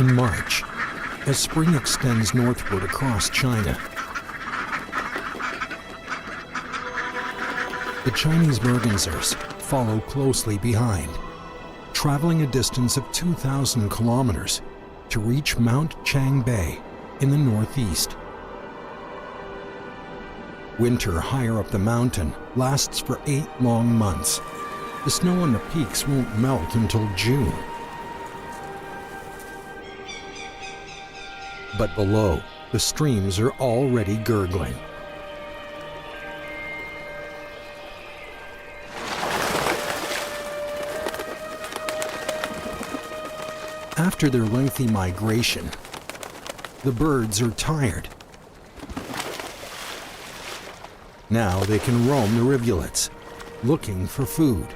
in March, as spring extends northward across China. The Chinese mergansers follow closely behind, traveling a distance of 2,000 kilometers to reach Mount Changbai in the northeast. Winter higher up the mountain lasts for 8 long months. The snow on the peaks won't melt until June. But below, the streams are already gurgling. After their lengthy migration, the birds are tired. Now they can roam the rivulets, looking for food.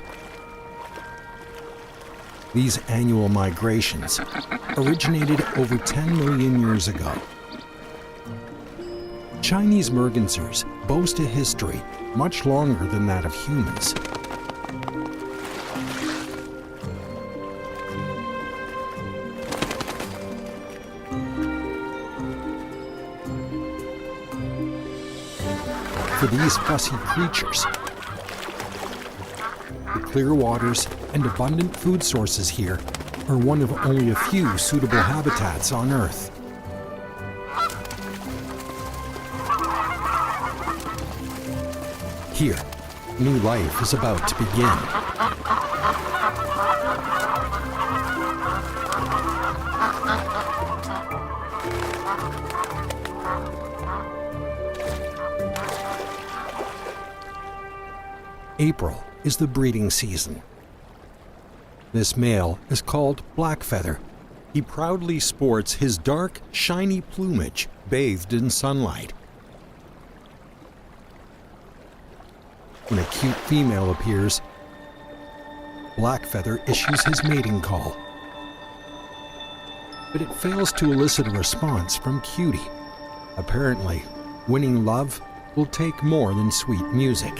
These annual migrations originated over 10 million years ago. Chinese mergansers boast a history much longer than that of humans. For these fussy creatures, the clear waters and abundant food sources here are one of only a few suitable habitats on Earth. Here, new life is about to begin. April is the breeding season. This male is called Blackfeather. He proudly sports his dark, shiny plumage bathed in sunlight. When a cute female appears, Blackfeather issues his mating call. But it fails to elicit a response from Cutie. Apparently, winning love will take more than sweet music.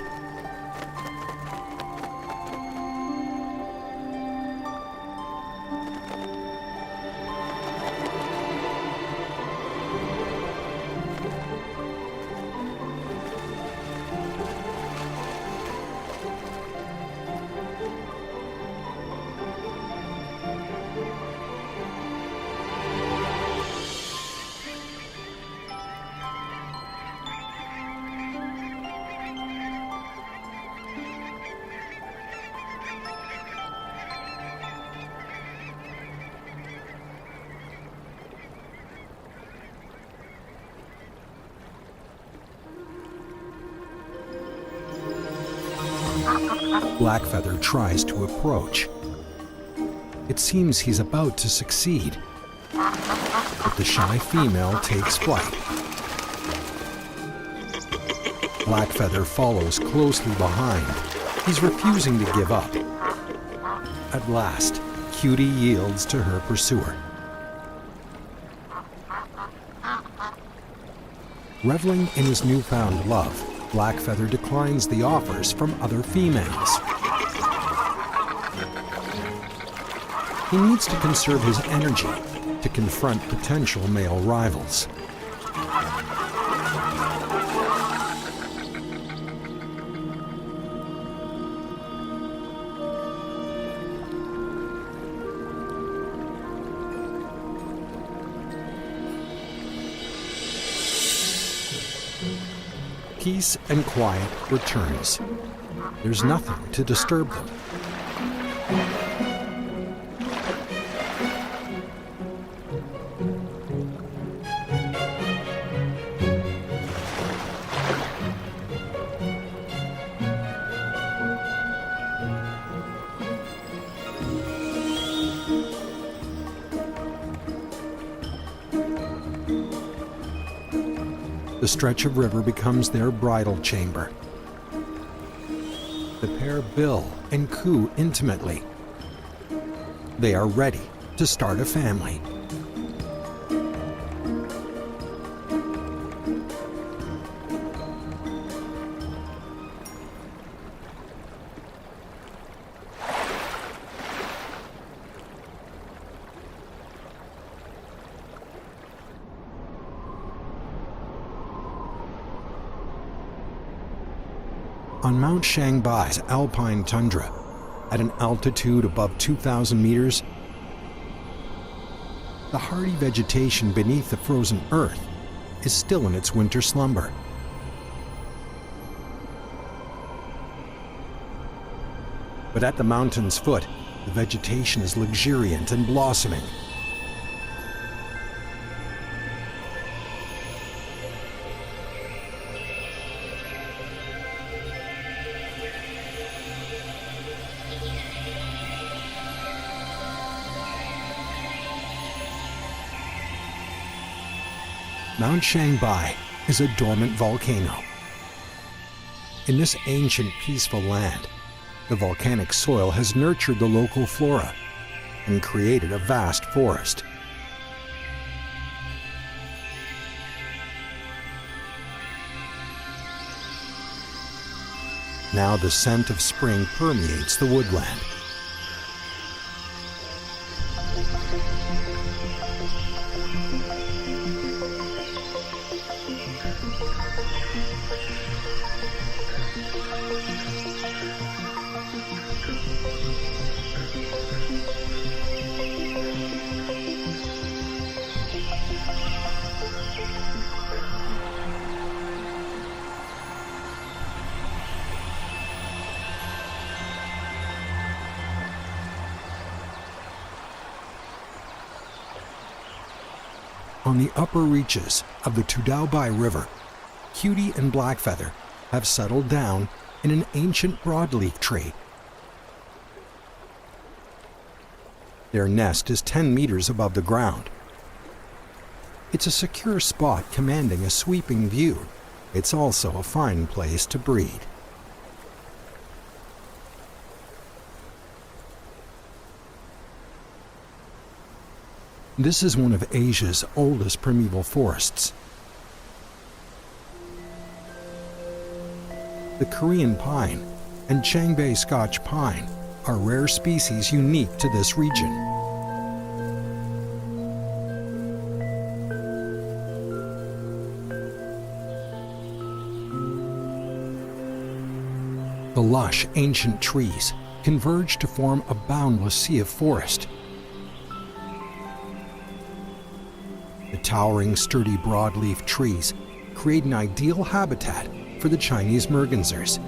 Blackfeather tries to approach. It seems he's about to succeed, but the shy female takes flight. Blackfeather follows closely behind. He's refusing to give up. At last, Cutie yields to her pursuer. Reveling in his newfound love, Blackfeather declines the offers from other females. He needs to conserve his energy to confront potential male rivals. Peace and quiet returns. There's nothing to disturb them. The stretch of river becomes their bridal chamber. The pair bill and coo intimately. They are ready to start a family. On Mount Changbai's alpine tundra, at an altitude above 2,000 meters, the hardy vegetation beneath the frozen earth is still in its winter slumber. But at the mountain's foot, the vegetation is luxuriant and blossoming. Mount Changbai is a dormant volcano. In this ancient, peaceful land, the volcanic soil has nurtured the local flora and created a vast forest. Now the scent of spring permeates the woodland. On the upper reaches of the Changbai River, Cutie and Blackfeather have settled down in an ancient broadleaf tree. Their nest is 10 meters above the ground. It's a secure spot commanding a sweeping view. It's also a fine place to breed. This is one of Asia's oldest primeval forests. The Korean pine and Changbai Scotch pine are rare species unique to this region. The lush, ancient trees converge to form a boundless sea of forest. The towering, sturdy broadleaf trees create an ideal habitat for the Chinese mergansers.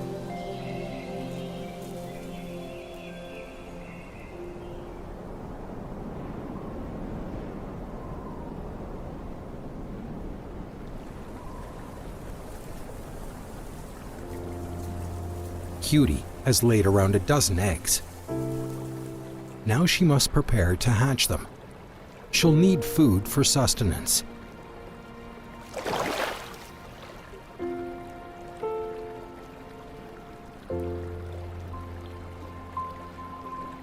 Cutie has laid around a dozen eggs. Now she must prepare to hatch them. She'll need food for sustenance.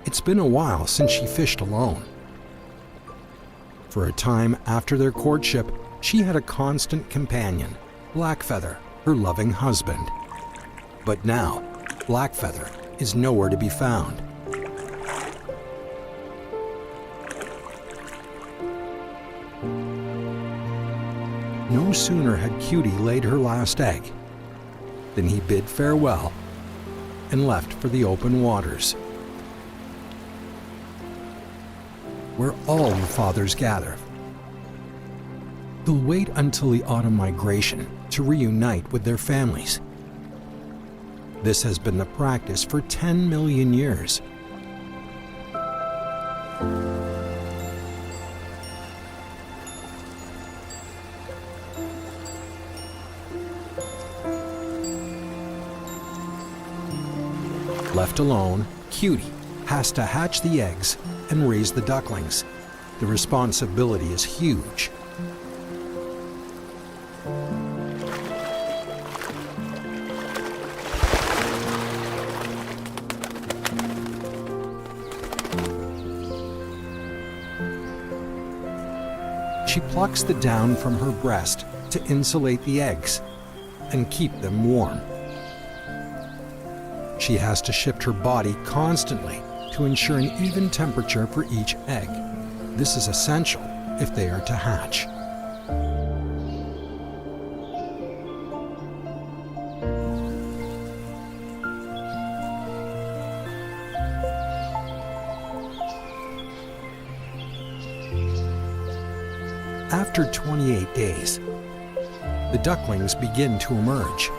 It's been a while since she fished alone. For a time after their courtship, she had a constant companion, Blackfeather, her loving husband. But now, Blackfeather is nowhere to be found. No sooner had Cutie laid her last egg than he bid farewell and left for the open waters, where all the fathers gather. They'll wait until the autumn migration to reunite with their families. This has been the practice for 10 million years. Left alone, Cutie has to hatch the eggs and raise the ducklings. The responsibility is huge. She plucks the down from her breast to insulate the eggs and keep them warm. She has to shift her body constantly to ensure an even temperature for each egg. This is essential if they are to hatch. After 28 days, the ducklings begin to emerge.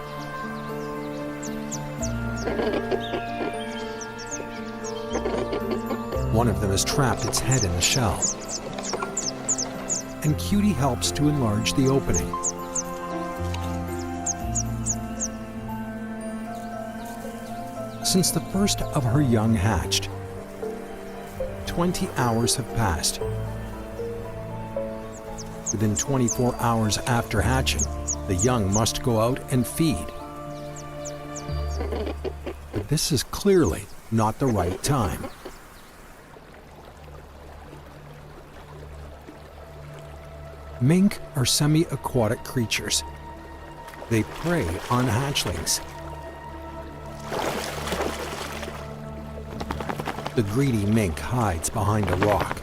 One of them has trapped its head in the shell, and Cutie helps to enlarge the opening. Since the first of her young hatched, 20 hours have passed. Within 24 hours after hatching, the young must go out and feed. But this is clearly not the right time. Mink are semi-aquatic creatures. They prey on hatchlings. The greedy mink hides behind a rock,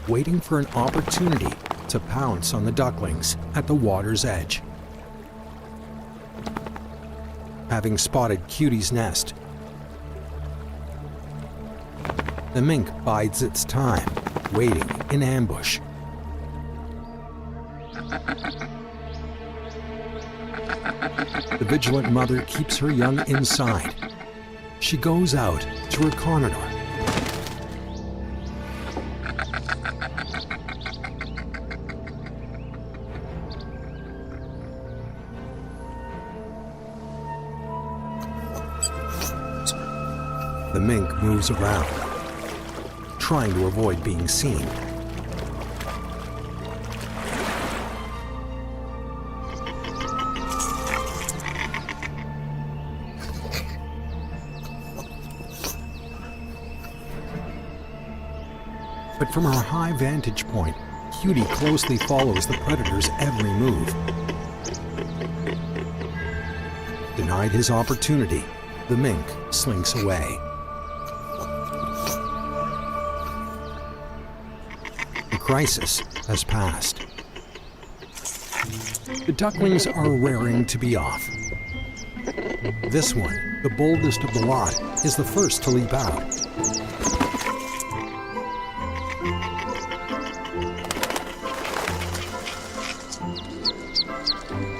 waiting for an opportunity to pounce on the ducklings at the water's edge. Having spotted Cutie's nest, the mink bides its time, waiting in ambush. The vigilant mother keeps her young inside. She goes out to reconnoiter. The mink moves around, trying to avoid being seen. But from her high vantage point, Cutie closely follows the predator's every move. Denied his opportunity, the mink slinks away. The crisis has passed. The ducklings are raring to be off. This one, the boldest of the lot, is the first to leap out.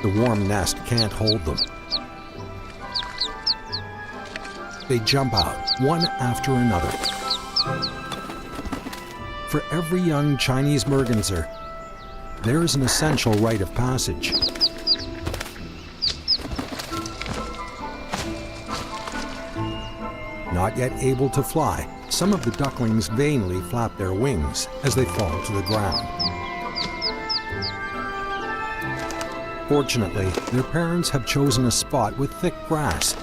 The warm nest can't hold them. They jump out, one after another. For every young Chinese merganser, there is an essential rite of passage. Not yet able to fly, some of the ducklings vainly flap their wings as they fall to the ground. Fortunately, their parents have chosen a spot with thick grass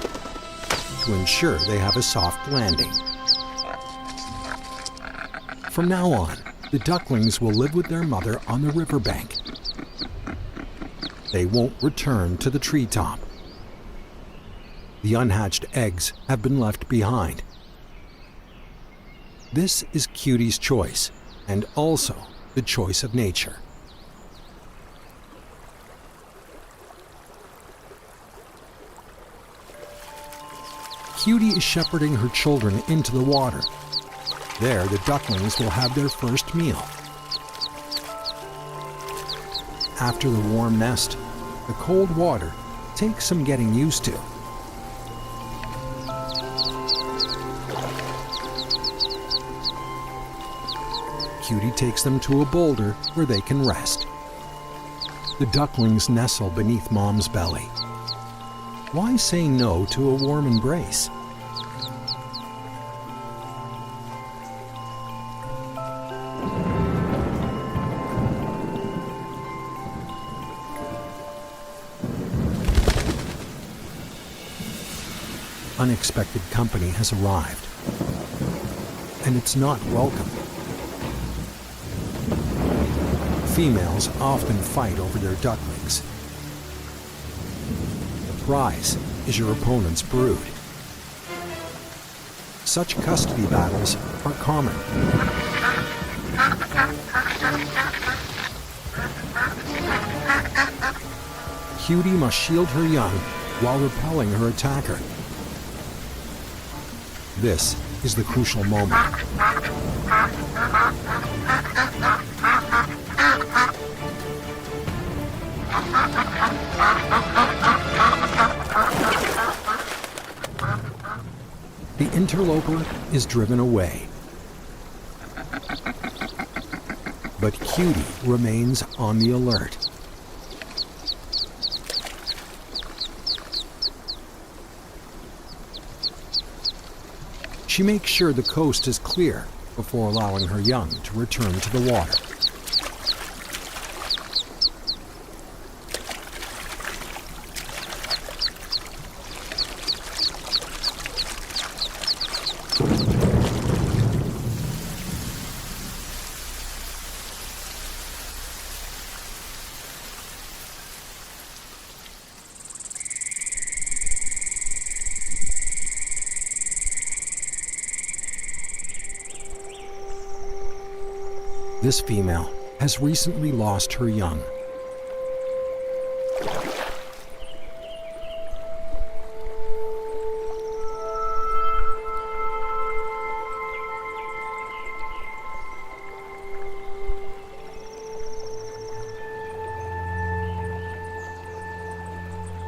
to ensure they have a soft landing. From now on, the ducklings will live with their mother on the riverbank. They won't return to the treetop. The unhatched eggs have been left behind. This is Cutie's choice, and also the choice of nature. Cutie is shepherding her children into the water. There, the ducklings will have their first meal. After the warm nest, the cold water takes some getting used to. Cutie takes them to a boulder where they can rest. The ducklings nestle beneath Mom's belly. Why say no to a warm embrace? Unexpected company has arrived, and it's not welcome. Females often fight over their ducklings. The prize is your opponent's brood. Such custody battles are common. Cutie must shield her young while repelling her attacker. This is the crucial moment. The interloper is driven away. But Cutie remains on the alert. She makes sure the coast is clear before allowing her young to return to the water. This female has recently lost her young.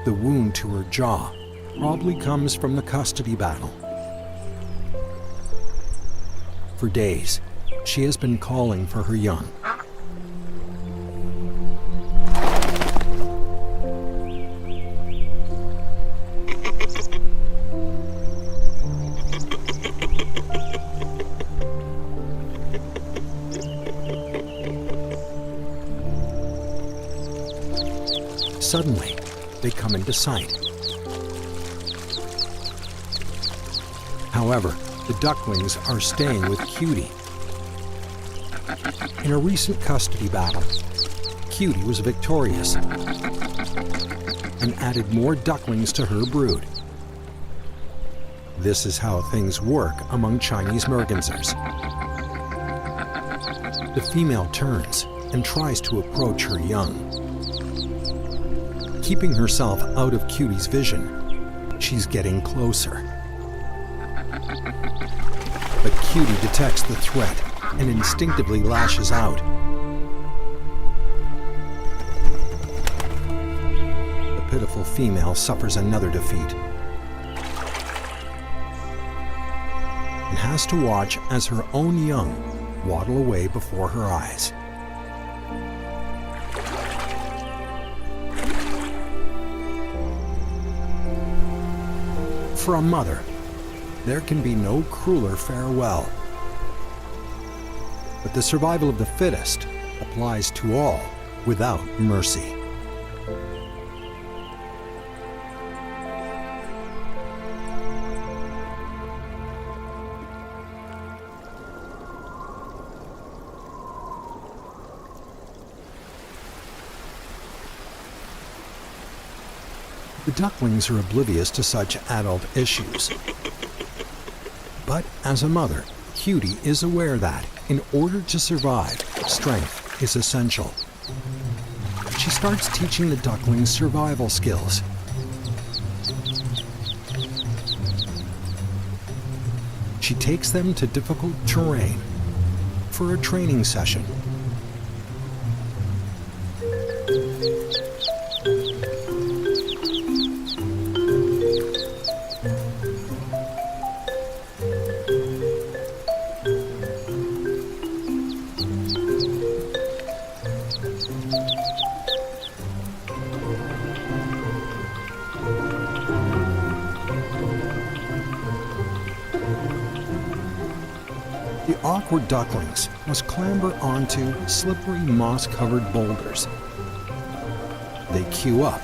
The wound to her jaw probably comes from the custody battle. For days, she has been calling for her young. Suddenly, they come into sight. However, the ducklings are staying with Cutie. In a recent custody battle, Cutie was victorious and added more ducklings to her brood. This is how things work among Chinese mergansers. The female turns and tries to approach her young. Keeping herself out of Cutie's vision, she's getting closer. But Cutie detects the threat and instinctively lashes out. The pitiful female suffers another defeat and has to watch as her own young waddle away before her eyes. For a mother, there can be no crueler farewell. But the survival of the fittest applies to all without mercy. The ducklings are oblivious to such adult issues. But as a mother, Cutie is aware that, in order to survive, strength is essential. She starts teaching the ducklings survival skills. She takes them to difficult terrain for a training session. The awkward ducklings must clamber onto slippery moss-covered boulders. They queue up,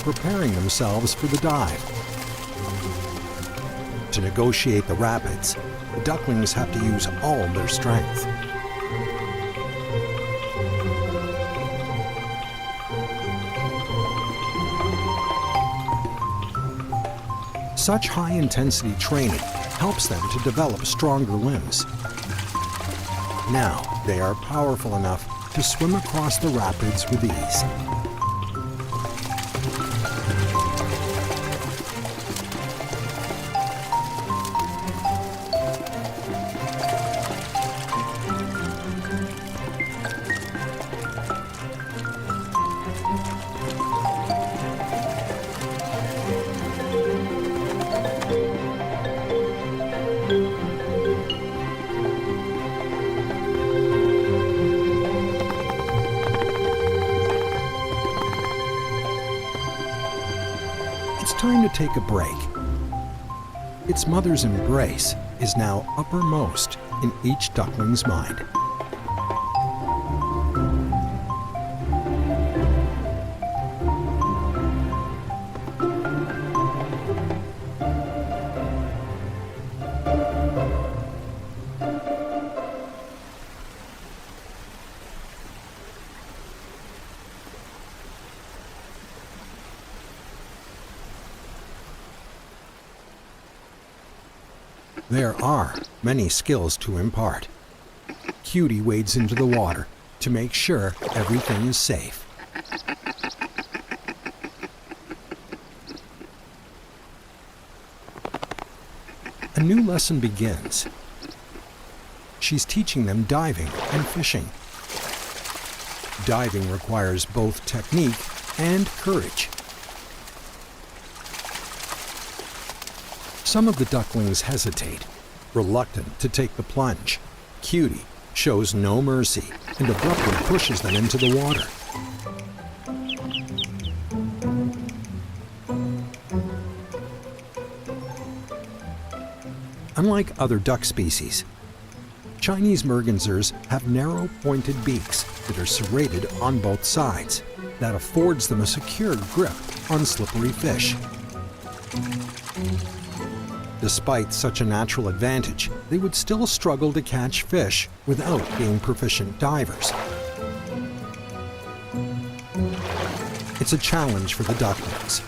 preparing themselves for the dive. To negotiate the rapids, the ducklings have to use all their strength. Such high-intensity training helps them to develop stronger limbs. Now they are powerful enough to swim across the rapids with ease. It's time to take a break. Its mother's embrace is now uppermost in each duckling's mind. There are many skills to impart. Cutie wades into the water to make sure everything is safe. A new lesson begins. She's teaching them diving and fishing. Diving requires both technique and courage. Some of the ducklings hesitate, reluctant to take the plunge. Cutie shows no mercy and abruptly pushes them into the water. Unlike other duck species, Chinese mergansers have narrow, pointed beaks that are serrated on both sides. That affords them a secure grip on slippery fish. Despite such a natural advantage, they would still struggle to catch fish without being proficient divers. It's a challenge for the ducklings.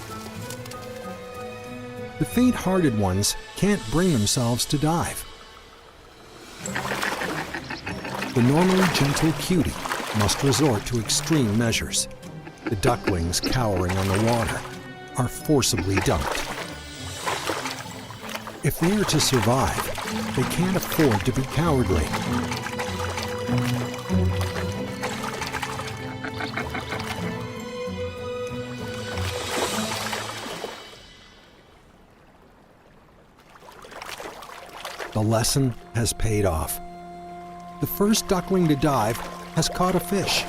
The faint-hearted ones can't bring themselves to dive. The normally gentle Cutie must resort to extreme measures. The ducklings cowering on the water are forcibly dumped. If they are to survive, they can't afford to be cowardly. The lesson has paid off. The first duckling to dive has caught a fish.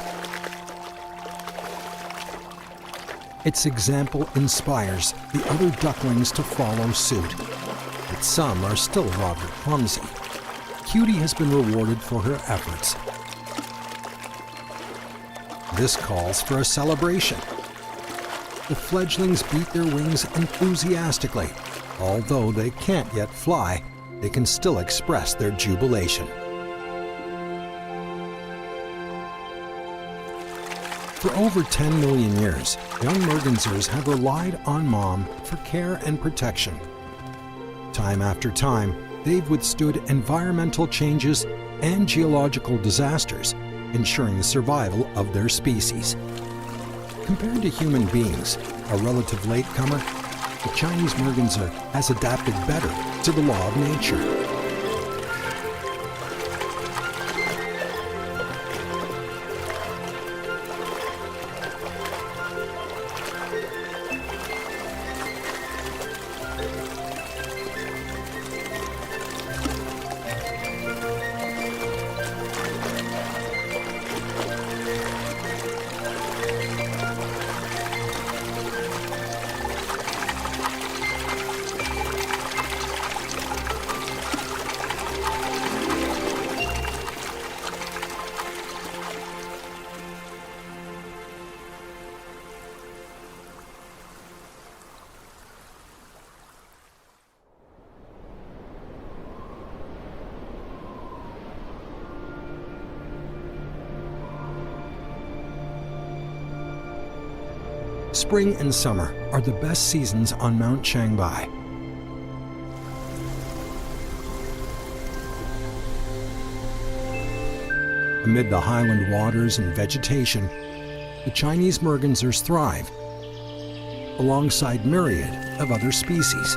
Its example inspires the other ducklings to follow suit. But some are still rather clumsy. Cutie has been rewarded for her efforts. This calls for a celebration. The fledglings beat their wings enthusiastically. Although they can't yet fly, they can still express their jubilation. For over 10 million years, young mergansers have relied on mom for care and protection. Time after time, they've withstood environmental changes and geological disasters, ensuring the survival of their species. Compared to human beings, a relative latecomer, the Chinese merganser has adapted better to the law of nature. Spring and summer are the best seasons on Mount Changbai. Amid the highland waters and vegetation, the Chinese mergansers thrive, alongside myriad of other species.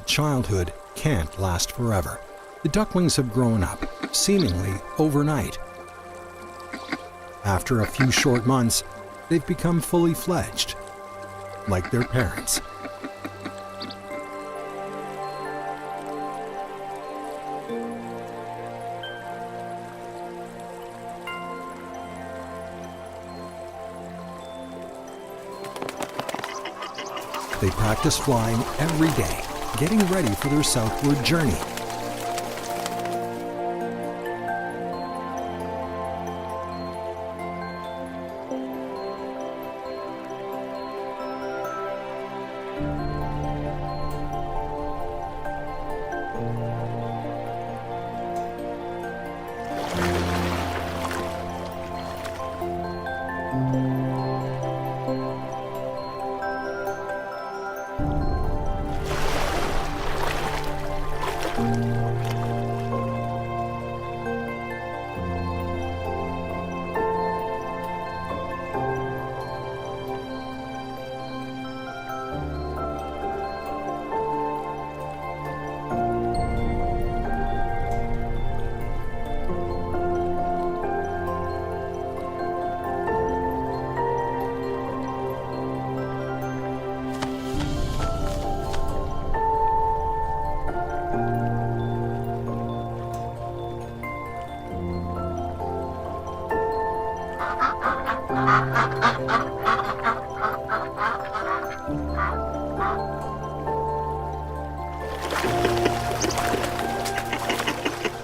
childhood can't last forever. The ducklings have grown up, seemingly overnight. After a few short months, they've become fully fledged, like their parents. They practice flying every day, getting ready for their southward journey.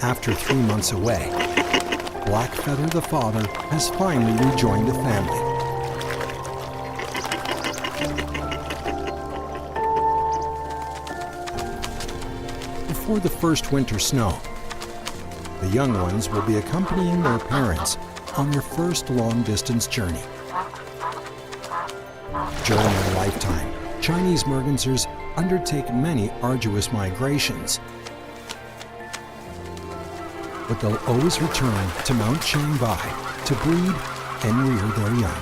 After 3 months away, Blackfeather the father has finally rejoined the family. Before the first winter snow, the young ones will be accompanying their parents on their first long-distance journey. During their lifetime, Chinese mergansers undertake many arduous migrations, but they'll always return to Mount Changbai to breed and rear their young.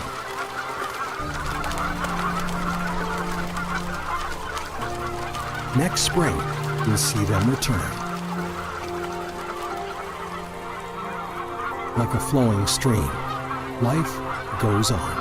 Next spring, you'll see them return. Like a flowing stream, life goes on.